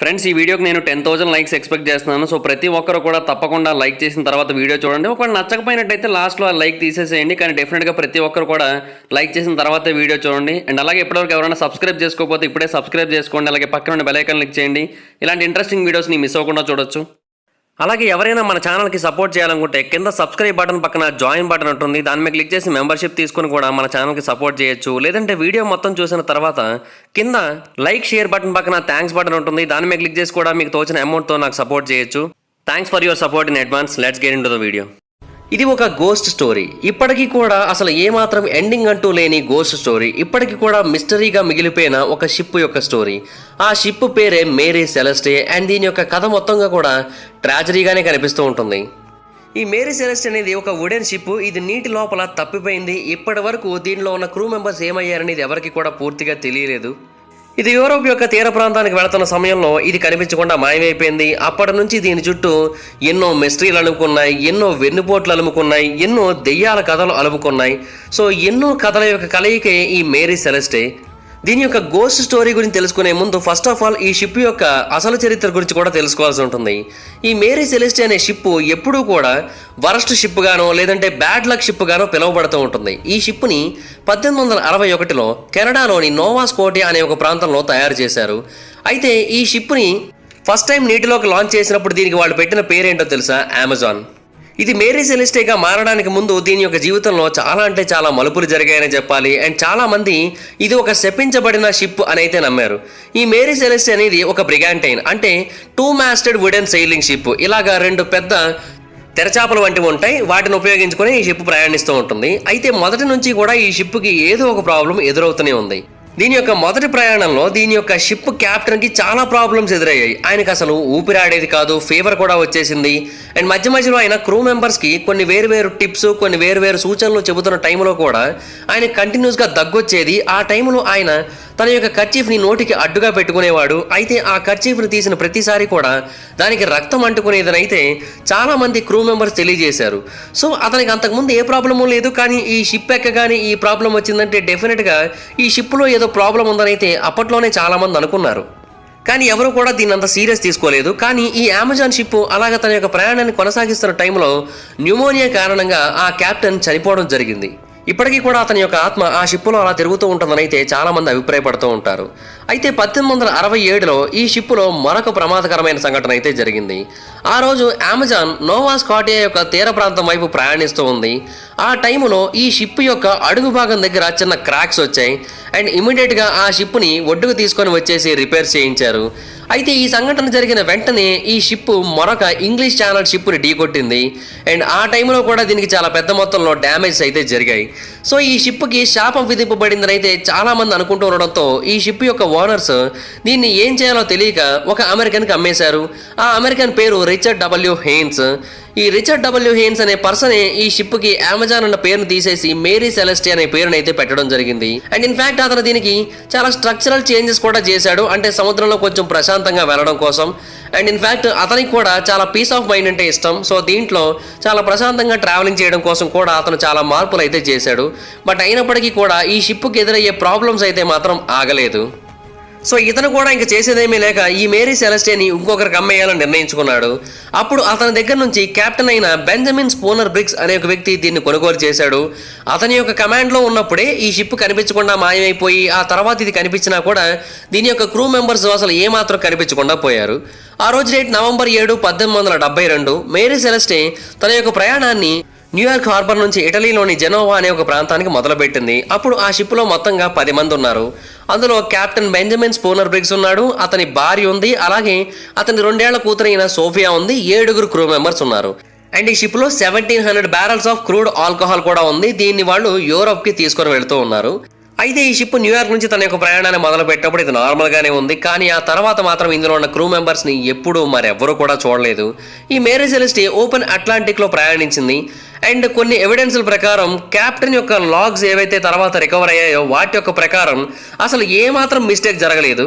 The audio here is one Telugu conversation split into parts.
ఫ్రెండ్స్ ఈ వీడియోకి నేను 10,000 లైక్స్ ఎక్స్పెక్ట్ చేస్తున్నాను. సో ప్రతి ఒక్కరు కూడా తప్పకుండా లైక్ చేసిన తర్వాత వీడియో చూడండి. ఒకవేళ నచ్చకపోయినట్టయితే లాస్ట్లో ఆ లైక్ తీసేసేయండి. కానీ డెఫినెట్గా ప్రతి ఒక్కరు కూడా లైక్ చేసిన తర్వాతే వీడియో చూడండి. అండ్ అలాగే ఇప్పటివరకు ఎవరైనా సబ్స్క్రైబ్ చేసుకోకపోతే ఇప్పుడే సబ్స్క్రైబ్ చేసుకోండి. అలాగే పక్కన ఉన్న బెల్ ఐకాన్ క్లిక్ చేయండి. ఇలాంటి ఇంట్రెస్టింగ్ వీడియోస్ని మిస్ అవ్వకుండా చూడొచ్చు. అలాగే ఎవరైనా మన ఛానల్కి సపోర్ట్ చేయాలనుకుంటే కింద సబ్స్క్రైబ్ బటన్ పక్కన జాయిన్ బటన్ ఉంటుంది. దాని మీద క్లిక్ చేసి మెంబర్షిప్ తీసుకుని కూడా మన ఛానల్కి సపోర్ట్ చేయొచ్చు. లేదంటే వీడియో మొత్తం చూసిన తర్వాత కింద లైక్ షేర్ బటన్ పక్కన థ్యాంక్స్ బటన్ ఉంటుంది. దాని మీద క్లిక్ చేసి కూడా మీకు తోచిన అమౌంట్తో నాకు సపోర్ట్ చేయొచ్చు. Thanks for your support in advance. Let's get into the video. ఇది ఒక గోస్ట్ స్టోరీ. ఇప్పటికీ కూడా అసలు ఏమాత్రం ఎండింగ్ అంటూ లేని గోస్ట్ స్టోరీ. ఇప్పటికీ కూడా మిస్టరీగా మిగిలిపోయిన ఒక షిప్ యొక్క స్టోరీ. ఆ షిప్ పేరే మేరీ సెలెస్టే. అండ్ దీని యొక్క కథ మొత్తంగా కూడా ట్రాజడీగానే కనిపిస్తూ ఉంటుంది. ఈ మేరీ సెలెస్టే అనేది ఒక వుడెన్ షిప్. ఇది నీటి లోపల తప్పిపోయింది. ఇప్పటి వరకు దీనిలో ఉన్న క్రూ మెంబర్స్ ఏమయ్యారనేది ఎవరికి కూడా పూర్తిగా తెలియలేదు. ఇది యూరోప్ యొక్క తీర ప్రాంతానికి వెళుతున్న సమయంలో ఇది కనిపించకుండా మాయమైపోయింది. అప్పటి నుంచి దీని చుట్టూ ఎన్నో మిస్టరీలు అలుముకున్నాయి, ఎన్నో వెన్నుపోట్లు అలుముకున్నాయి, ఎన్నో దెయ్యాల కథలు అలుముకున్నాయి. సో ఎన్నో కథల యొక్క కలయికే ఈ మేరీ సెలెస్టే. దీని యొక్క గోస్ట్ స్టోరీ గురించి తెలుసుకునే ముందు ఫస్ట్ ఆఫ్ ఆల్ ఈ షిప్ యొక్క అసలు చరిత్ర గురించి కూడా తెలుసుకోవాల్సి ఉంటుంది. ఈ మేరీ సెలెస్టే అనే షిప్ ఎప్పుడూ కూడా వరస్ట్ షిప్ గానో లేదంటే బ్యాడ్ లక్ షిప్ గానో పిలువబడుతూ ఉంటుంది. ఈ షిప్ని 1861లో కెనడాలోని నోవా స్కోటియా అనే ఒక ప్రాంతంలో తయారు చేశారు. అయితే ఈ షిప్ని ఫస్ట్ టైం నీటిలోకి లాంచ్ చేసినప్పుడు దీనికి వాళ్ళు పెట్టిన పేరేంటో తెలుసా? అమెజాన్. ఇది మేరీ సెలెస్టేగా మారడానికి ముందు దీని యొక్క జీవితంలో చాలా అంటే చాలా మలుపులు జరిగాయని చెప్పాలి. అండ్ చాలా మంది ఇది ఒక శపించబడిన షిప్ అని అయితే నమ్మారు. ఈ మేరీ సెలెస్టే అనేది ఒక బ్రిగాంటైన్, అంటే 2 masted వుడెన్ సెయిలింగ్ షిప్. ఇలాగా 2 పెద్ద తెరచాపలు వంటివి ఉంటాయి. వాటిని ఉపయోగించుకొని ఈ షిప్ ప్రయాణిస్తూ ఉంటుంది. అయితే మొదటి నుంచి కూడా ఈ షిప్కి ఏదో ఒక ప్రాబ్లం ఎదురవుతూనే ఉంది. దీని యొక్క మొదటి ప్రయాణంలో దీని యొక్క షిప్ క్యాప్టెన్కి చాలా ప్రాబ్లమ్స్ ఎదురయ్యాయి. ఆయనకు అసలు ఊపిరాడేది కాదు, ఫీవర్ కూడా వచ్చేసింది. అండ్ మధ్య మధ్యలో ఆయన క్రూ మెంబర్స్కి కొన్ని వేరు టిప్స్, కొన్ని వేరు సూచనలు చెబుతున్న టైంలో కూడా ఆయన కంటిన్యూస్గా దగ్గొచ్చేది. ఆ టైంలో ఆయన తన యొక్క కర్చీఫ్ని నోటికి అడ్డుగా పెట్టుకునేవాడు. అయితే ఆ కర్చీఫ్ని తీసిన ప్రతిసారి కూడా దానికి రక్తం అంటుకునేదని అయితే చాలామంది క్రూ మెంబర్స్ తెలియజేశారు. సో అతనికి అంతకుముందు ఏ ప్రాబ్లము లేదు. కానీ ఈ షిప్ ఎక్కగానే ఈ ప్రాబ్లం వచ్చిందంటే డెఫినెట్గా ఈ షిప్లో ఏదో ప్రాబ్లం ఉందని అయితే అప్పట్లోనే చాలామంది అనుకున్నారు. కానీ ఎవరు కూడా దీన్ని అంత సీరియస్ తీసుకోలేదు. కానీ ఈ అమెజాన్ షిప్ అలాగ తన యొక్క ప్రయాణాన్ని కొనసాగిస్తున్న టైంలో న్యూమోనియా కారణంగా ఆ కెప్టెన్ చనిపోవడం జరిగింది. ఇప్పటికీ కూడా అతని యొక్క ఆత్మ ఆ షిప్పులో అలా తిరుగుతూ ఉంటుందని అయితే చాలామంది అభిప్రాయపడుతూ ఉంటారు. అయితే 1867లో ఈ షిప్పులో మరొక ప్రమాదకరమైన సంఘటన అయితే జరిగింది. ఆ రోజు అమెజాన్ నోవా స్కాటియా యొక్క తీర ప్రాంతం వైపు ప్రయాణిస్తూ ఉంది. ఆ టైంలో ఈ షిప్ యొక్క అడుగు భాగం దగ్గర చిన్న క్రాక్స్ వచ్చాయి. అండ్ ఇమీడియట్గా ఆ షిప్ని ఒడ్డుకు తీసుకొని వచ్చేసి రిపేర్ చేయించారు. అయితే ఈ సంఘటన జరిగిన వెంటనే ఈ షిప్ మరొక ఇంగ్లీష్ ఛానల్ షిప్ని ఢీకొట్టింది. అండ్ ఆ టైంలో కూడా దీనికి చాలా పెద్ద మొత్తంలో డ్యామేజ్ అయితే జరిగాయి. సో ఈ షిప్కి శాపం విధింపబడిందని అయితే చాలామంది అనుకుంటూ ఉండడంతో ఈ షిప్ యొక్క ఓనర్స్ దీన్ని ఏం చేయాలో తెలియక ఒక అమెరికన్కి అమ్మేశారు. ఆ అమెరికన్ పేరు రిచర్డ్ డబ్ల్యూ హెయిన్స్. ఈ రిచర్డ్ డబ్ల్యూ హెయిన్స్ అనే పర్సనే ఈ షిప్కి అమెజాన్ అన్న పేరును తీసేసి మేరీ సెలెస్టే అనే పేరును అయితే పెట్టడం జరిగింది. అండ్ ఇన్ఫాక్ట్ అతను దీనికి చాలా స్ట్రక్చరల్ చేంజెస్ కూడా చేశాడు. అంటే సముద్రంలో కొంచెం ప్రశాంతంగా వెళ్ళడం కోసం. అండ్ ఇన్ఫాక్ట్ అతనికి కూడా చాలా పీస్ ఆఫ్ మైండ్ అంటే ఇష్టం. సో దీంట్లో చాలా ప్రశాంతంగా ట్రావెలింగ్ చేయడం కోసం కూడా అతను చాలా మార్పులు అయితే చేశాడు. బట్ అయినప్పటికీ కూడా ఈ షిప్కి ఎదురయ్యే ప్రాబ్లమ్స్ అయితే మాత్రం ఆగలేదు. సో ఇతను కూడా ఇంక చేసేదేమీ లేక ఈ మేరీ సెలెస్టేని ఇంకొకరికి అమ్మేయాలని నిర్ణయించుకున్నాడు. అప్పుడు అతని దగ్గర నుంచి కెప్టెన్ అయిన బెంజమిన్ స్పూనర్ బ్రిగ్స్ అనే ఒక వ్యక్తి దీన్ని కొనుగోలు చేశాడు. అతని యొక్క కమాండ్లో ఉన్నప్పుడే ఈ షిప్ కనిపించకుండా మాయమైపోయి ఆ తర్వాత ఇది కనిపించినా కూడా దీని యొక్క క్రూ మెంబర్స్ అసలు ఏమాత్రం కనిపించకుండా పోయారు. ఆ రోజు డేట్ నవంబర్ 7, 1872 మేరీ సెలెస్టే తన యొక్క ప్రయాణాన్ని న్యూయార్క్ హార్బర్ నుంచి ఇటలీలోని జెనోవా అనే ఒక ప్రాంతానికి మొదలుపెట్టింది. అప్పుడు ఆ షిప్లో మొత్తంగా 10 మంది ఉన్నారు. అందులో కెప్టెన్ బెంజమిన్ స్పూనర్ బ్రిగ్స్ ఉన్నాడు, అతని భార్య ఉంది, అలాగే అతని 2 ఏళ్ల కూతురైన సోఫియా ఉంది. 7 క్రూ మెంబర్స్ ఉన్నారు. అండ్ ఈ షిప్లో 1700 barrels ఆఫ్ క్రూడ్ ఆల్కహాల్ కూడా ఉంది. దీన్ని వాళ్ళు యూరోప్కి తీసుకొని వెళ్తూ ఉన్నారు. అయితే ఈ షిప్ న్యూయార్క్ నుంచి తన యొక్క ప్రయాణాన్ని మొదలు పెట్టినప్పుడు ఇది నార్మల్గానే ఉంది. కానీ ఆ తర్వాత మాత్రం ఇందులో ఉన్న క్రూ మెంబర్స్ని ఎప్పుడూ మరెవ్వరూ కూడా చూడలేదు. ఈ మేరీ సెలెస్టే ఓపెన్ అట్లాంటిక్లో ప్రయాణించింది. అండ్ కొన్ని ఎవిడెన్స్ల ప్రకారం కెప్టెన్ యొక్క లాగ్స్ ఏవైతే తర్వాత రికవర్ అయ్యాయో వాటి యొక్క ప్రకారం అసలు ఏమాత్రం మిస్టేక్ జరగలేదు.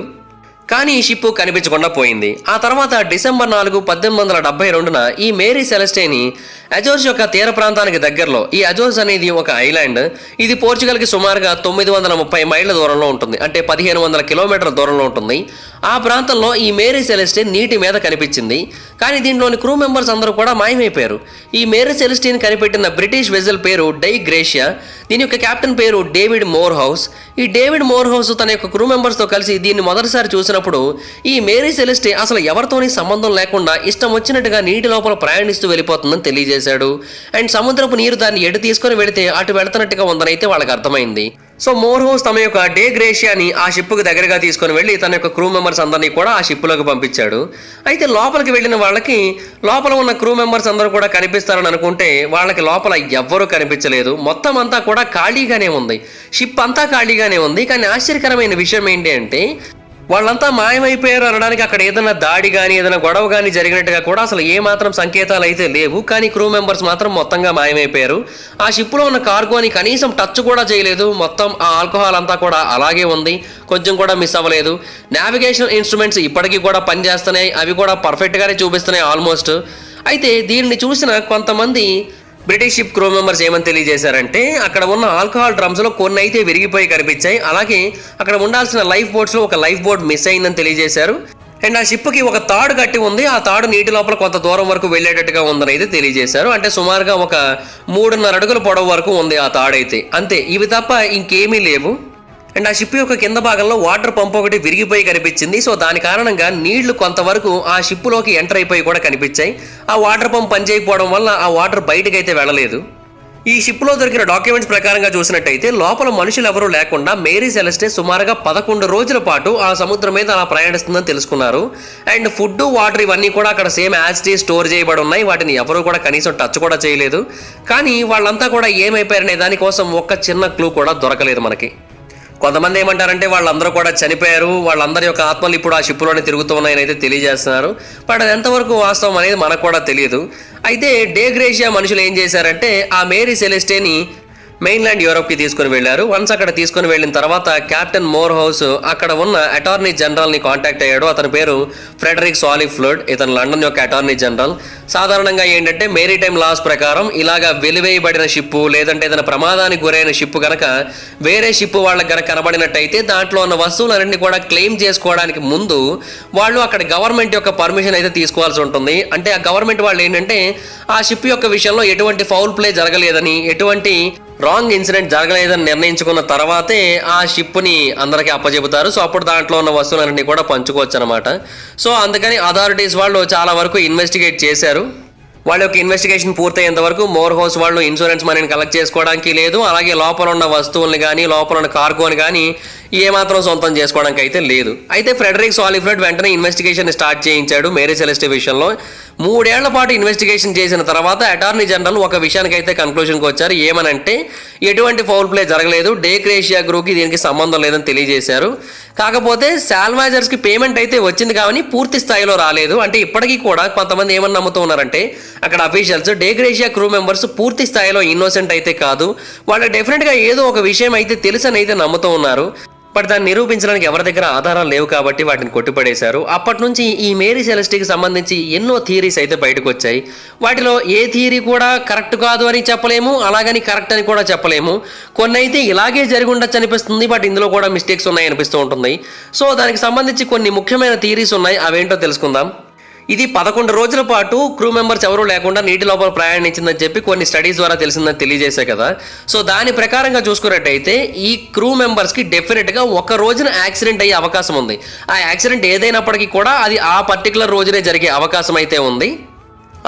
కానీ ఈ షిప్ కనిపించకుండా పోయింది. ఆ తర్వాత డిసెంబర్ 4, 1872న ఈ మేరీ సెలెస్టేని అజోర్స్ యొక్క తీర ప్రాంతానికి దగ్గరలో ఈ అజోర్స్ అనేది ఒక ఐలాండ్. ఇది పోర్చుగల్కి సుమారుగా 930 మైళ్ళ దూరంలో ఉంటుంది, అంటే 1500 కిలోమీటర్ల దూరంలో ఉంటుంది. ఆ ప్రాంతంలో ఈ మేరీ సెలెస్టిన్ నీటి మీద కనిపించింది. కానీ దీంట్లోని క్రూ మెంబర్స్ అందరూ కూడా మాయమైపోయారు. ఈ మేరీ సెలెస్టిన్ కనిపెట్టిన బ్రిటిష్ వెజల్ పేరు డై గ్రేషియా. దీని యొక్క కెప్టెన్ పేరు డేవిడ్ మోర్ హౌస్. ఈ డేవిడ్ మోర్ హౌస్ తన యొక్క క్రూ మెంబర్స్తో కలిసి దీన్ని మొదటిసారి చూసినప్పుడు ఈ మేరీ సెలెస్టే అసలు ఎవరితోని సంబంధం లేకుండా ఇష్టం వచ్చినట్టుగా నీటి లోపల ప్రయాణిస్తూ వెళ్ళిపోతుందని తెలియజేశాడు. అండ్ సముద్రపు నీరు దాన్ని ఎటు తీసుకొని వెళితే అటు వెళుతున్నట్టుగా ఉందని అయితే వాళ్ళకి అర్థమైంది. సో మోర్ హౌస్ తమ యొక్క డే గ్రేషియాని ఆ షిప్కు దగ్గరగా తీసుకొని వెళ్ళి తన యొక్క క్రూ మెంబర్స్ అందరినీ కూడా ఆ షిప్లోకి పంపించాడు. అయితే లోపలికి వెళ్ళిన వాళ్ళకి లోపల ఉన్న క్రూ మెంబర్స్ అందరూ కూడా కనిపిస్తారని అనుకుంటే వాళ్ళకి లోపల ఎవ్వరూ కనిపించలేదు. మొత్తం అంతా కూడా ఖాళీగానే ఉంది, షిప్ అంతా ఖాళీగానే ఉంది. కానీ ఆశ్చర్యకరమైన విషయం ఏంటి అంటే వాళ్ళంతా మాయమైపోయారు అనడానికి అక్కడ ఏదైనా దాడి కానీ ఏదైనా గొడవ కానీ జరిగినట్టుగా కూడా అసలు ఏమాత్రం సంకేతాలు అయితే లేవు. కానీ క్రూ మెంబర్స్ మాత్రం మొత్తంగా మాయమైపోయారు. ఆ షిప్లో ఉన్న కార్గోని కనీసం టచ్ కూడా చేయలేదు. మొత్తం ఆ ఆల్కహాల్ అంతా కూడా అలాగే ఉంది, కొంచెం కూడా మిస్ అవ్వలేదు. నావిగేషన్ ఇన్స్ట్రుమెంట్స్ ఇప్పటికీ కూడా పనిచేస్తున్నాయి, అవి కూడా పర్ఫెక్ట్గానే చూపిస్తున్నాయి ఆల్మోస్ట్. అయితే దీన్ని చూసిన కొంతమంది బ్రిటిష్ షిప్ క్రూ మెంబర్స్ ఏమని తెలియజేశారంటే అక్కడ ఉన్న ఆల్కహాల్ డ్రమ్స్లో కొన్ని అయితే విరిగిపోయి కనిపించాయి. అలాగే అక్కడ ఉండాల్సిన లైఫ్ బోట్స్లో ఒక లైఫ్ బోట్ మిస్ అయిందని తెలియజేశారు. అండ్ ఆ షిప్కి ఒక తాడు కట్టి ఉంది, ఆ తాడు నీటి లోపల కొంత దూరం వరకు వెళ్ళేటట్టుగా ఉందని అయితే తెలియజేశారు. అంటే సుమారుగా ఒక 3.5 అడుగుల పొడవు వరకు ఉంది ఆ తాడైతే, అంతే. ఇవి తప్ప ఇంకేమీ లేవు. అండ్ ఆ షిప్ యొక్క కింద భాగంలో వాటర్ పంప్ ఒకటి విరిగిపోయి కనిపించింది. సో దాని కారణంగా నీళ్లు కొంతవరకు ఆ షిప్లోకి ఎంటర్ అయిపోయి కూడా కనిపించాయి. ఆ వాటర్ పంప్ పనిచేయకపోవడం వల్ల ఆ వాటర్ బయటకు అయితే వెళ్ళలేదు. ఈ షిప్లో దొరికిన డాక్యుమెంట్స్ ప్రకారంగా చూసినట్టయితే లోపల మనుషులు ఎవరూ లేకుండా మేరీ సెలెస్టే సుమారుగా 11 రోజుల పాటు ఆ సముద్రం మీద అలా ప్రయాణిస్తుందని తెలుసుకున్నారు. అండ్ ఫుడ్, వాటర్ ఇవన్నీ కూడా అక్కడ సేమ్ యాజ్ టీ స్టోర్ చేయబడి ఉన్నాయి. వాటిని ఎవరు కూడా కనీసం టచ్ కూడా చేయలేదు. కానీ వాళ్ళంతా కూడా ఏమైపోయారనే దానికోసం ఒక్క చిన్న క్లూ కూడా దొరకలేదు మనకి. కొంతమంది ఏమంటారంటే వాళ్ళందరూ కూడా చనిపోయారు, వాళ్ళందరి యొక్క ఆత్మలు ఇప్పుడు ఆ షిప్లోనే తిరుగుతూ ఉన్నాయని అయితే తెలియజేస్తున్నారు. బట్ అది ఎంతవరకు వాస్తవం అనేది మనకు కూడా తెలియదు. అయితే డే గ్రేషియా మనుషులు ఏం చేశారంటే ఆ మేరీ సెలెస్టేని మెయిన్లాండ్ యూరోప్కి తీసుకుని వెళ్ళారు. వన్స్ అక్కడ తీసుకుని వెళ్ళిన తర్వాత కెప్టెన్ మోర్ హౌస్ అక్కడ ఉన్న అటార్నీ జనరల్ని కాంటాక్ట్ అయ్యాడు. అతని పేరు ఫ్రెడరిక్ సాలిఫ్లడ్. ఇతను లండన్ యొక్క అటార్నీ జనరల్. సాధారణంగా ఏంటంటే మేరీటైమ్ లాస్ ప్రకారం ఇలాగా వెలివేయబడిన షిప్పు లేదంటే ఏదైనా ప్రమాదానికి గురైన షిప్పు కనుక వేరే షిప్పు వాళ్ళకి కనుక కనబడినట్టయితే దాంట్లో ఉన్న వస్తువులన్నింటినీ కూడా క్లెయిమ్ చేసుకోవడానికి ముందు వాళ్ళు అక్కడ గవర్నమెంట్ యొక్క పర్మిషన్ అయితే తీసుకోవాల్సి ఉంటుంది. అంటే ఆ గవర్నమెంట్ వాళ్ళు ఏంటంటే ఆ షిప్ యొక్క విషయంలో ఎటువంటి ఫౌల్ ప్లే జరగలేదని, ఎటువంటి రాంగ్ ఇన్సిడెంట్ జరగలేదని నిర్ణయించుకున్న తర్వాతే ఆ షిప్ని అందరికీ అప్పచెబుతారు. సో అప్పుడు దాంట్లో ఉన్న వస్తువులన్నీ కూడా పంచుకోవచ్చు అనమాట. సో అందుకని అథారిటీస్ వాళ్ళు చాలా వరకు ఇన్వెస్టిగేట్ చేశారు. వాళ్ళ యొక్క ఇన్వెస్టిగేషన్ పూర్తయ్యేంత వరకు మోర్ హౌస్ వాళ్ళు ఇన్సూరెన్స్ మనీని కలెక్ట్ చేసుకోవడానికి లేదు. అలాగే లోపల ఉన్న వస్తువుల్ని కానీ లోపల ఉన్న కార్గోని కానీ ఏమాత్రం సొంతం చేసుకోవడానికి అయితే లేదు. అయితే ఫ్రెడరిక్ సాలిఫ్లడ్ వెంటనే ఇన్వెస్టిగేషన్ స్టార్ట్ చేయించాడు మేరీ సెలెస్టే విషయంలో. 3 ఏళ్ల పాటు ఇన్వెస్టిగేషన్ చేసిన తర్వాత అటార్నీ జనరల్ ఒక విషయానికి అయితే కన్క్లూషన్కి వచ్చారు. ఏమనంటే ఎటువంటి ఫౌల్ ప్లే జరగలేదు, డే గ్రేషియా గ్రూప్కి దీనికి సంబంధం లేదని తెలియజేశారు. కాకపోతే సాల్వాజర్స్కి పేమెంట్ అయితే వచ్చింది కానీ పూర్తి స్థాయిలో రాలేదు. అంటే ఇప్పటికీ కూడా కొంతమంది ఏమని నమ్ముతూ ఉన్నారంటే అక్కడ officials day gratia crew members పూర్తి స్థాయిలో ఇన్నోసెంట్ అయితే కాదు, వాళ్ళకి డెఫినెట్గా ఏదో ఒక విషయం అయితే తెలుసని అయితే నమ్ముతూ ఉన్నారు. బట్ దాన్ని నిరూపించడానికి ఎవరి దగ్గర ఆధారాలు లేవు కాబట్టి వాటిని కొట్టిపడేశారు. అప్పటి నుంచి ఈ మేరీ సెలెస్టీకి సంబంధించి ఎన్నో థియరీస్ అయితే బయటకు వచ్చాయి. వాటిలో ఏ థియరీ కూడా కరెక్ట్ కాదు అని చెప్పలేము, అలాగని కరెక్ట్ అని కూడా చెప్పలేము. కొన్ని అయితే ఇలాగే జరిగి ఉండొచ్చు అనిపిస్తుంది, బట్ ఇందులో కూడా మిస్టేక్స్ ఉన్నాయి అనిపిస్తూ ఉంటుంది. సో దానికి సంబంధించి కొన్ని ముఖ్యమైన థియరీస్ ఉన్నాయి, అవేంటో తెలుసుకుందాం. ఇది 11 రోజుల పాటు క్రూ మెంబర్స్ ఎవరూ లేకుండా నీటి లోపల ప్రయాణించిందని చెప్పి కొన్ని స్టడీస్ ద్వారా తెలిసిందని తెలియజేశాయి కదా. సో దాని ప్రకారంగా చూసుకున్నట్టయితే ఈ క్రూ మెంబర్స్కి డెఫినెట్గా ఒక రోజున యాక్సిడెంట్ అయ్యే అవకాశం ఉంది. ఆ యాక్సిడెంట్ ఏదైనప్పటికీ కూడా అది ఆ పర్టికులర్ రోజునే జరిగే అవకాశం అయితే ఉంది.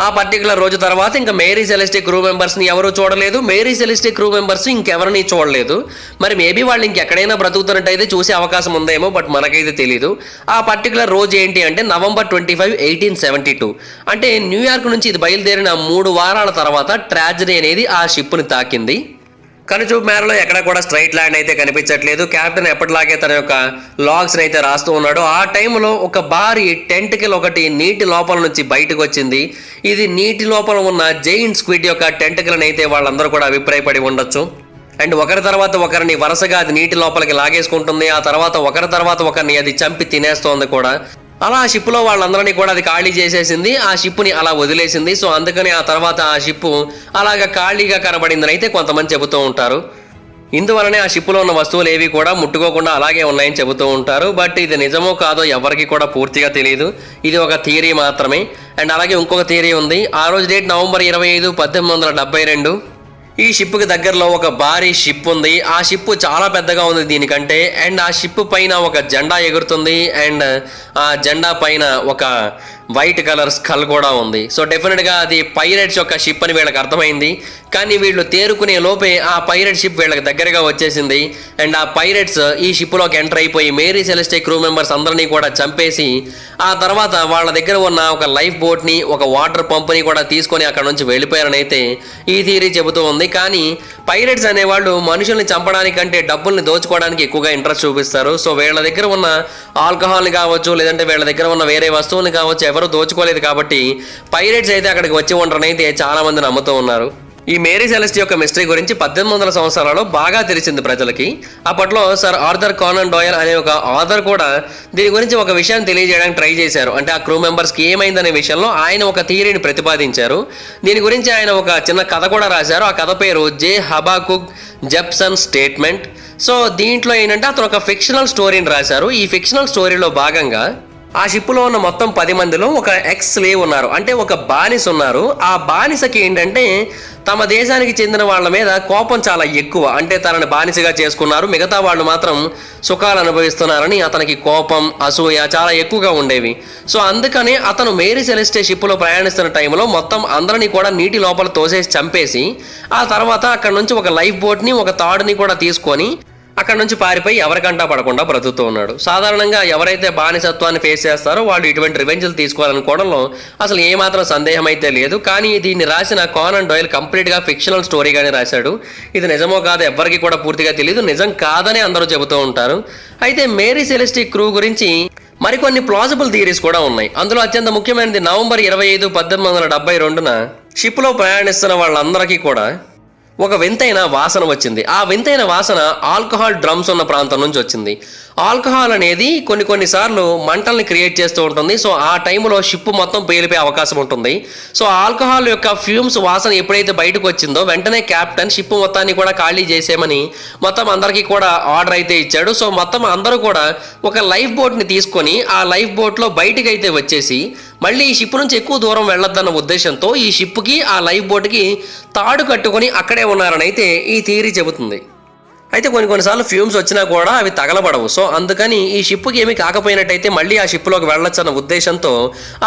ఆ పర్టికులర్ రోజు తర్వాత ఇంకా మేరీ సెలెస్టే క్రూ మెంబర్స్ని ఎవరూ చూడలేదు, మేరీ సెలెస్టే క్రూ మెంబర్స్ ఇంకెవరిని చూడలేదు. మరి మేబీ వాళ్ళు ఇంకెక్కడైనా బ్రతుకుతున్నట్టయితే చూసే అవకాశం ఉందేమో, బట్ మనకైతే తెలీదు. ఆ పర్టికులర్ రోజు ఏంటి అంటే November 25, 1872. అంటే న్యూయార్క్ నుంచి ఇది బయలుదేరిన 3 వారాల తర్వాత ట్రాజడీ అనేది ఆ షిప్ని తాకింది. కనుచూపు మేరలో ఎక్కడ కూడా స్ట్రైట్ ల్యాండ్ అయితే కనిపించట్లేదు. కెప్టెన్ ఎప్పటిలాగే తన యొక్క లాగ్స్ని అయితే రాస్తూ ఉన్నాడు. ఆ టైంలో ఒక భారీ టెంట్కిల్ ఒకటి నీటి లోపల నుంచి బయటకు వచ్చింది. ఇది నీటి లోపల ఉన్న జైంట్ స్క్విడ్ యొక్క టెంట్కిల్ని అయితే వాళ్ళందరూ కూడా అభిప్రాయపడి ఉండొచ్చు. అండ్ ఒకరి తర్వాత ఒకరిని వరుసగా అది నీటి లోపలికి లాగేసుకుంటుంది. ఆ తర్వాత ఒకరి తర్వాత ఒకరిని అది చంపి తినేస్తోంది కూడా. అలా ఆ షిప్లో వాళ్ళందరినీ కూడా అది ఖాళీ చేసేసింది, ఆ షిప్ని అలా వదిలేసింది. సో అందుకని ఆ తర్వాత ఆ షిప్ అలాగా ఖాళీగా కనబడిందని అయితే కొంతమంది చెబుతూ ఉంటారు. ఇందువలనే ఆ షిప్లో ఉన్న వస్తువులు ఏవి కూడా ముట్టుకోకుండా అలాగే ఉన్నాయని చెబుతూ ఉంటారు. బట్ ఇది నిజమో కాదో ఎవరికి కూడా పూర్తిగా తెలియదు, ఇది ఒక థియరీ మాత్రమే. అండ్ అలాగే ఇంకొక థియరీ ఉంది. ఆ రోజు డేట్ నవంబర్ 25, 1872. ఈ షిప్కి దగ్గరలో ఒక భారీ షిప్ ఉంది. ఆ షిప్ చాలా పెద్దగా ఉంది దీనికంటే. అండ్ ఆ షిప్ పైన ఒక జెండా ఎగురుతుంది. అండ్ ఆ జెండా పైన ఒక వైట్ కలర్ స్కల్ కూడా ఉంది. సో డెఫినెట్గా అది పైరేట్స్ యొక్క షిప్ అని వీళ్ళకి అర్థమైంది. కానీ వీళ్ళు తేరుకునే లోపే ఆ పైరేట్ షిప్ వీళ్ళకి దగ్గరగా వచ్చేసింది. అండ్ ఆ పైరేట్స్ ఈ షిప్లోకి ఎంటర్ అయిపోయి మేరీ సెలెస్టే క్రూ మెంబర్స్ అందరినీ కూడా చంపేసి ఆ తర్వాత వాళ్ళ దగ్గర ఉన్న ఒక లైఫ్ బోట్ని, ఒక వాటర్ పంప్ని కూడా తీసుకొని అక్కడ నుంచి వెళ్ళిపోయారని అయితే ఈ థియరీ చెబుతూ ఉంది. కానీ పైరేట్స్ అనేవాళ్ళు మనుషుల్ని చంపడానికంటే డబ్బుల్ని దోచుకోవడానికి ఎక్కువగా ఇంట్రెస్ట్ చూపిస్తారు. సో వీళ్ళ దగ్గర ఉన్న ఆల్కహాల్ని కావచ్చు, లేదంటే వీళ్ళ దగ్గర ఉన్న వేరే వస్తువుని కావచ్చు, ఎవరు దోచుకోలేదు కాబట్టి పైరేట్స్ అయితే అక్కడికి వచ్చి ఉంటారని అయితే చాలా మంది నమ్ముతూ ఉన్నారు. ఈ మేరీ సెలెస్టే యొక్క మిస్టరీ గురించి 1800 సంవత్సరాలలో బాగా తెలిసింది ప్రజలకి. అప్పట్లో సర్ ఆర్థర్ కానన్ డాయల్ అనే ఒక ఆథర్ కూడా దీని గురించి ఒక విషయాన్ని తెలియజేయడానికి ట్రై చేశారు. అంటే ఆ క్రూ మెంబర్స్కి ఏమైందనే విషయంలో ఆయన ఒక థియరీని ప్రతిపాదించారు. దీని గురించి ఆయన ఒక చిన్న కథ కూడా రాశారు. ఆ కథ పేరు జే హబాకుక్ జెప్సన్ స్టేట్మెంట్. సో దీంట్లో ఏంటంటే అతను ఒక ఫిక్షనల్ స్టోరీని రాశారు. ఈ ఫిక్షనల్ స్టోరీలో భాగంగా ఆ షిప్లో ఉన్న మొత్తం 10 మందిలో ఒక ఎక్స్ స్లేవ్ ఉన్నారు, అంటే ఒక బానిస ఉన్నారు. ఆ బానిసకి ఏంటంటే తమ దేశానికి చెందిన వాళ్ళ మీద కోపం చాలా ఎక్కువ. అంటే తనని బానిసగా చేసుకున్నారు, మిగతా వాళ్ళు మాత్రం సుఖాలు అనుభవిస్తున్నారని అతనికి కోపం, అసూయ చాలా ఎక్కువగా ఉండేవి. సో అందుకని అతను మేరీ సెలెస్టే షిప్లో ప్రయాణిస్తున్న టైంలో మొత్తం అందరినీ కూడా నీటి లోపల తోసేసి చంపేసి ఆ తర్వాత అక్కడ నుంచి ఒక లైఫ్ బోట్ని, ఒక తాడుని కూడా తీసుకొని అక్కడ నుంచి పారిపోయి ఎవరికంటా పడకుండా బ్రతుకుతూ ఉన్నాడు. సాధారణంగా ఎవరైతే బానిసత్వాన్ని ఫేస్ చేస్తారో వాళ్ళు ఇటువంటి రివెంజ్లు తీసుకోవాలనుకోవడంలో అసలు ఏమాత్రం సందేహం అయితే లేదు. కానీ దీన్ని రాసిన కానన్ డాయల్ కంప్లీట్గా ఫిక్షనల్ స్టోరీగానే రాశాడు. ఇది నిజమో కాదో ఎవరికి కూడా పూర్తిగా తెలియదు, నిజం కాదని అందరూ చెబుతూ ఉంటారు. అయితే మేరీ సెలెస్టే క్రూ గురించి మరికొన్ని ప్లాజిబుల్ థియరీస్ కూడా ఉన్నాయి. అందులో అత్యంత ముఖ్యమైనది నవంబర్ 25, 1872 షిప్లో ప్రయాణిస్తున్న వాళ్ళందరికీ కూడా ఒక వింతైన వాసన వచ్చింది. ఆ వింతైన వాసన ఆల్కహాల్ డ్రమ్స్ ఉన్న ప్రాంతం నుంచి వచ్చింది. ఆల్కహాల్ అనేది కొన్నిసార్లు మంటల్ని క్రియేట్ చేస్తూ ఉంటుంది. సో ఆ టైంలో షిప్ మొత్తం పేలిపోయే అవకాశం ఉంటుంది. సో ఆల్కహాల్ యొక్క ఫ్యూమ్స్ వాసన ఎప్పుడైతే బయటకు వచ్చిందో వెంటనే క్యాప్టెన్ షిప్ మొత్తాన్ని కూడా ఖాళీ చేసేయమని మొత్తం అందరికీ కూడా ఆర్డర్ అయితే ఇచ్చాడు. సో మొత్తం అందరూ కూడా ఒక లైఫ్ బోట్ని తీసుకొని ఆ లైఫ్ బోట్లో బయటికి అయితే వచ్చేసి మళ్ళీ ఈ షిప్ నుంచి ఎక్కువ దూరం వెళ్ళొద్దన్న ఉద్దేశంతో ఈ షిప్కి, ఆ లైఫ్ బోట్కి తాడు కట్టుకొని అక్కడే ఉన్నారని అయితే ఈ థియరీ చెబుతుంది. అయితే కొన్నిసార్లు ఫ్యూమ్స్ వచ్చినా కూడా అవి తగలబడవు. సో అందుకని ఈ షిప్కి ఏమీ కాకపోయినట్టయితే మళ్ళీ ఆ షిప్లోకి వెళ్ళొచ్చు అన్న ఉద్దేశంతో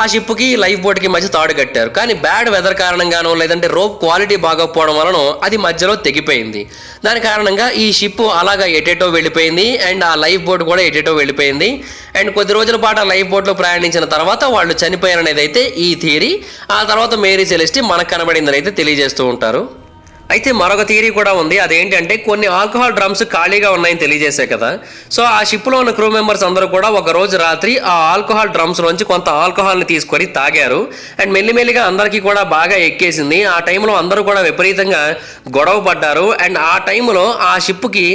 ఆ షిప్కి, లైఫ్ బోట్కి మధ్య తాడు కట్టారు. కానీ బ్యాడ్ వెదర్ కారణంగానో లేదంటే రోప్ క్వాలిటీ బాగోకపోవడం వలన అది మధ్యలో తెగిపోయింది. దాని కారణంగా ఈ షిప్ అలాగా ఎటేటో వెళ్ళిపోయింది. అండ్ ఆ లైఫ్ బోట్ కూడా ఎటేటో వెళ్ళిపోయింది. అండ్ కొద్ది రోజుల పాటు ఆ లైఫ్ బోట్లో ప్రయాణించిన తర్వాత వాళ్ళు చనిపోయారనేది అయితే ఈ థియరీ. ఆ తర్వాత మేరీ సెలెస్టే మనకు కనబడిందని అయితే తెలియజేస్తూ ఉంటారు. అయితే మరొక థియరీ కూడా ఉంది. అదేంటంటే కొన్ని ఆల్కహాల్ డ్రమ్స్ ఖాళీగా ఉన్నాయని తెలియజేసే కదా. సో ఆ షిప్లో ఉన్న క్రూ మెంబర్స్ అందరూ కూడా ఒక రోజు రాత్రి ఆ ఆల్కహాల్ డ్రమ్స్ నుంచి కొంత ఆల్కహాల్ని తీసుకొని తాగారు. అండ్ మెల్లిమెల్లిగా అందరికీ కూడా బాగా ఎక్కేసింది. ఆ టైంలో అందరూ కూడా విపరీతంగా గొడవ పడ్డారు. అండ్ ఆ టైంలో ఆ షిప్కి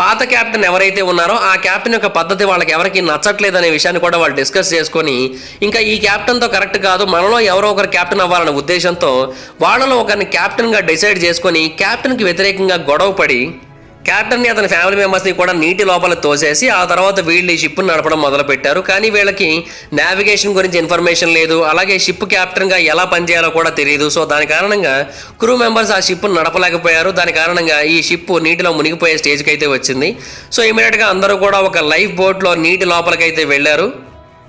పాత క్యాప్టెన్ ఎవరైతే ఉన్నారో ఆ క్యాప్టెన్ యొక్క పద్ధతి వాళ్ళకి ఎవరికి నచ్చట్లేదు అనే విషయాన్ని కూడా వాళ్ళు డిస్కస్ చేసుకొని ఇంకా ఈ క్యాప్టెన్తో కరెక్ట్ కాదు, మనలో ఎవరో ఒకరు క్యాప్టెన్ అవ్వాలనే ఉద్దేశంతో వాళ్ళలో ఒకరిని క్యాప్టెన్గా డిసైడ్ చేసుకొని క్యాప్టెన్కి వ్యతిరేకంగా గొడవ పడి క్యాప్టెన్ని, అతని ఫ్యామిలీ మెంబర్స్ని కూడా నీటి లోపల తోసేసి ఆ తర్వాత వీళ్ళు ఈ షిప్ని నడపడం మొదలుపెట్టారు. కానీ వీళ్ళకి నావిగేషన్ గురించి ఇన్ఫర్మేషన్ లేదు, అలాగే షిప్ క్యాప్టెన్గా ఎలా పనిచేయాలో కూడా తెలియదు. సో దాని కారణంగా క్రూ మెంబర్స్ ఆ షిప్ను నడపలేకపోయారు. దాని కారణంగా ఈ షిప్ నీటిలో మునిగిపోయే స్టేజ్కి అయితే వచ్చింది. సో ఇమీడియట్గా అందరూ కూడా ఒక లైఫ్ బోట్లో నీటి లోపలికైతే వెళ్ళారు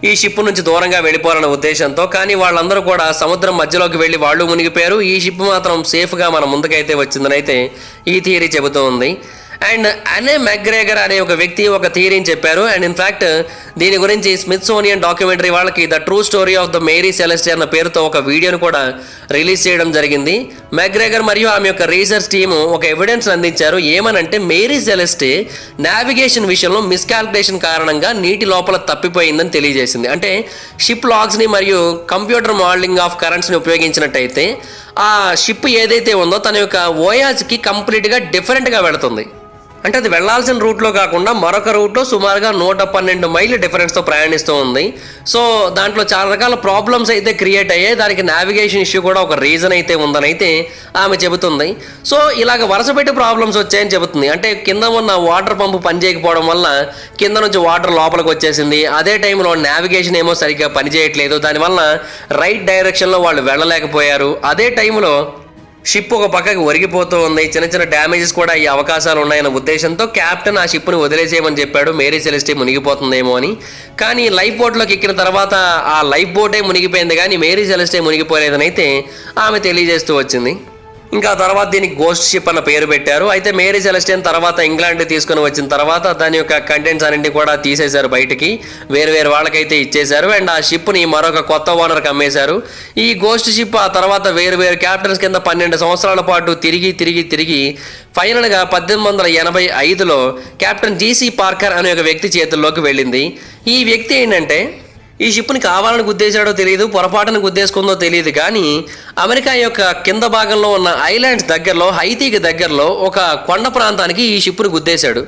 ఈ షిప్ నుంచి దూరంగా వెళ్ళిపోవాలనే ఉద్దేశంతో. కానీ వాళ్ళందరూ కూడా సముద్రం మధ్యలోకి వెళ్ళి వాళ్ళు మునిగిపోయారు. ఈ షిప్ మాత్రం సేఫ్గా మన ముందుకైతే వచ్చిందని అయితే ఈ థియరీ చెబుతూ ఉంది. అండ్ అనే మెక్గ్రేగర్ అనే ఒక వ్యక్తి ఒక థియరీని చెప్పారు. అండ్ ఇన్ఫ్యాక్ట్ దీని గురించి స్మిత్సోనియన్ డాక్యుమెంటరీ వాళ్ళకి the true story of the Mary Celeste అన్న పేరుతో ఒక వీడియోను కూడా రిలీజ్ చేయడం జరిగింది. మెక్గ్రేగర్ మరియు ఆమె యొక్క రీసెర్చ్ టీము ఒక ఎవిడెన్స్ అందించారు. ఏమనంటే మేరీ సెలెస్టే నావిగేషన్ విషయంలో మిస్కాల్కులేషన్ కారణంగా నీటి లోపల తప్పిపోయిందని తెలియజేసింది. అంటే షిప్ లాగ్స్ని మరియు కంప్యూటర్ మోడలింగ్ ఆఫ్ కరెంట్స్ని ఉపయోగించినట్టయితే ఆ షిప్ ఏదైతే ఉందో తన యొక్క వోయాజ్కి కంప్లీట్గా డిఫరెంట్గా వెళుతుంది. అంటే అది వెళ్లాల్సిన రూట్లో కాకుండా మరొక రూట్లో సుమారుగా 112 మైళ్ళు డిఫరెన్స్తో ప్రయాణిస్తూ ఉంది. సో దాంట్లో చాలా రకాల ప్రాబ్లమ్స్ అయితే క్రియేట్ అయ్యాయి. దానికి నావిగేషన్ ఇష్యూ కూడా ఒక రీజన్ అయితే ఉందని అయితే ఆమె చెబుతుంది. సో ఇలాగ వరుస పెట్టి ప్రాబ్లమ్స్ వచ్చాయని చెబుతుంది. అంటే కింద ఉన్న వాటర్ పంపు పనిచేయకపోవడం వల్ల కింద నుంచి వాటర్ లోపలికి వచ్చేసింది. అదే టైంలో నావిగేషన్ ఏమో సరిగ్గా పనిచేయట్లేదు. దానివల్ల రైట్ డైరెక్షన్లో వాళ్ళు వెళ్ళలేకపోయారు. అదే టైంలో షిప్ ఒక పక్కకి ఒరిగిపోతూ ఉంది. చిన్న చిన్న డ్యామేజెస్ కూడా ఈ అవకాశాలు ఉన్నాయన్న ఉద్దేశంతో కెప్టెన్ ఆ షిప్ని వదిలేసేయమని చెప్పాడు, మేరీ సెలెస్టే మునిగిపోతుందేమో అని. కానీ లైఫ్ బోట్లోకి ఎక్కిన తర్వాత ఆ లైఫ్ బోటే మునిగిపోయింది కానీ మేరీ సెలెస్టే మునిగిపోలేదని అయితే ఆమె తెలియజేస్తూ వచ్చింది. ఇంకా తర్వాత దీనికి గోస్ట్ షిప్ అన్న పేరు పెట్టారు. అయితే మేరీ సెలెస్టియన్ తర్వాత ఇంగ్లాండ్ తీసుకుని వచ్చిన తర్వాత దాని యొక్క కంటెంట్స్ అన్నింటి కూడా తీసేశారు బయటికి, వేరు వేరు వాళ్ళకైతే ఇచ్చేశారు. అండ్ ఆ షిప్ని మరొక కొత్త ఓనర్కి అమ్మేశారు. ఈ గోస్ట్ షిప్ ఆ తర్వాత వేరు వేరు క్యాప్టెన్స్ కింద 12 సంవత్సరాల పాటు తిరిగి ఫైనల్గా 1885లో కెప్టెన్ జీసీ పార్కర్ అనే ఒక వ్యక్తి చేతుల్లోకి వెళ్ళింది. ఈ వ్యక్తి ఏంటంటే ఈ షిప్ని కావాలని గుద్దేశాడో తెలియదు, పొరపాటును గుద్దేసుకుందో తెలియదు కానీ అమెరికా యొక్క కింద భాగంలో ఉన్న ఐలాండ్స్ దగ్గరలో, హైతీకి దగ్గరలో ఒక కొండ ప్రాంతానికి ఈ షిప్ని గుద్దేశాడు.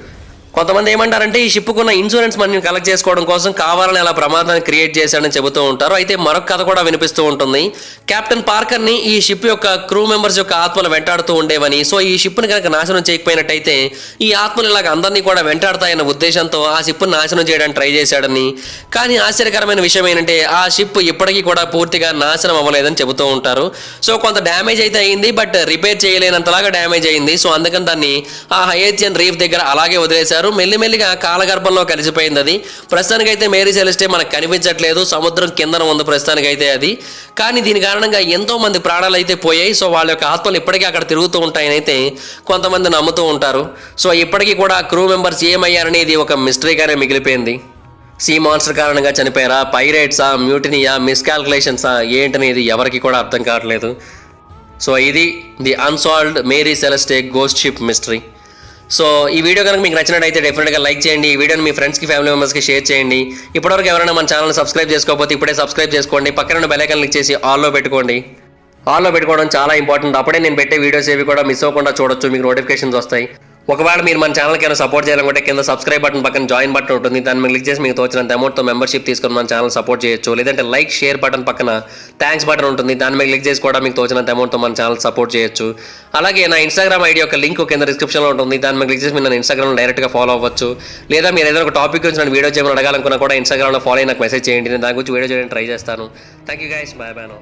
కొంతమంది ఏమంటారంటే ఈ షిప్కున్న ఇన్సూరెన్స్ మనీని కలెక్ట్ చేసుకోవడం కోసం కావాలని అలా ప్రమాదాన్ని క్రియేట్ చేశాడని చెబుతూ ఉంటారు. అయితే మరొక కథ కూడా వినిపిస్తూ ఉంటుంది. కెప్టెన్ పార్కర్ని ఈ షిప్ యొక్క క్రూ మెంబర్స్ యొక్క ఆత్మలు వెంటాడుతూ ఉండేవని, సో ఈ షిప్ని కనుక నాశనం చేయకపోయినట్టయితే ఈ ఆత్మలు ఇలాగ అందరినీ కూడా వెంటాడతాయన్న ఉద్దేశంతో ఆ షిప్ని నాశనం చేయడానికి ట్రై చేశాడని. కానీ ఆశ్చర్యకరమైన విషయం ఏంటంటే ఆ షిప్ ఇప్పటికీ కూడా పూర్తిగా నాశనం అవ్వలేదని చెబుతూ ఉంటారు. సో కొంత డ్యామేజ్ అయితే అయింది, బట్ రిపేర్ చేయలేనంతలాగా డ్యామేజ్ అయింది. సో అందుకని దాన్ని ఆ హయేజియన్ రీఫ్ దగ్గర అలాగే వదిలేశారు. మెల్లిమెల్లిగా కాలగర్భంలో కలిసిపోయింది అది. ప్రస్తుతానికైతే మేరీ సెలెస్టే మనకు కనిపించట్లేదు, సముద్రం కిందన ఉంది ప్రస్తుతానికైతే అది. కానీ దీని కారణంగా ఎంతో మంది ప్రాణాలు అయితే పోయాయి. సో వాళ్ళ యొక్క ఆత్మలు ఇప్పటికీ అక్కడ తిరుగుతూ ఉంటాయని అయితే కొంతమంది నమ్ముతూ ఉంటారు. సో ఇప్పటికీ కూడా క్రూ మెంబర్స్ ఏమయ్యారని ఇది ఒక మిస్టరీగానే మిగిలిపోయింది. సీ మాన్స్టర్ కారణంగా చనిపోయారా, పైరేట్సా, మ్యూటినియా, మిస్కాల్కులేషన్సా ఏంటనేది ఎవరికి కూడా అర్థం కావట్లేదు. సో ఇది the unsolved Mary Celeste ghost ship mystery. So ఈ వీడియో కనుక మీకు నచ్చినట్టయితే డెఫినెట్గా లైక్ చేయండి. ఈ వీడియోని మీ ఫ్రెండ్స్కి, ఫ్యామిలీ మెంబర్స్కి షేర్ చేయండి. ఇప్పటివరకు ఎవరైనా మన ఛానల్ సబ్స్క్రైబ్ చేసుకోకపోతే ఇప్పుడే సబ్స్క్రైబ్ చేసుకోండి. పక్కన బెల్ ఐకాన్ క్లిక్ చేసి ఆల్లో పెట్టుకోండి. ఆల్లో పెట్టుకోవడం చాలా ఇంపార్టెంట్. అప్పుడే నేను పెట్టే వీడియోస్ ఏవి కూడా మిస్ అవ్వకుండా చూడొచ్చు, మీకు నోటిఫికేషన్స్ వస్తాయి. ఒకవేళ మీరు మన ఛానల్కి ఏమైనా సపోర్ట్ చేయాలనుకుంటే కింద సబ్స్క్రైబ్ బటన్ పక్కన జాయిన్ బటన్ ఉంటుంది, దాన్ని మీరు క్లిక్ చేసి మీకు తోచినంత అమౌంట్తో మెంబర్షిప్ తీసుకొని మన ఛానల్ సపోర్ట్ చేయొచ్చు. లేదంటే లైక్, షేర్ బటన్ పక్కన థ్యాంక్స్ బటన్ ఉంటుంది, దాన్ని మీరు క్లిక్ చేసి కూడా మీకు తోచినంత అమౌంట్తో మన ఛానల్ సపోర్ట్ చేయొచ్చు. అలాగే నా ఇన్స్టాగ్రామ్ ఐడి యొక్క లింక్ కింద డిస్క్రిప్షన్లో ఉంటుంది, దాన్ని మీరు క్లిక్ చేసి మీరు నన్ను ఇన్స్టాగ్రామ్లో డైరెక్ట్గా ఫాలో అవ్వచ్చు. లేదా మీరు ఏదైనా ఒక టాపిక్ గురించి నేను వీడియో చేయమని అడగాలనుకున్నా కూడా ఇన్స్టాగ్రామ్లో ఫాలో అయ్యి నాకు మెసేజ్ చేయండి, నేను దాని గురించి వీడియో చేయడానికి ట్రై చేస్తాను. Thank you guys, bye bye now.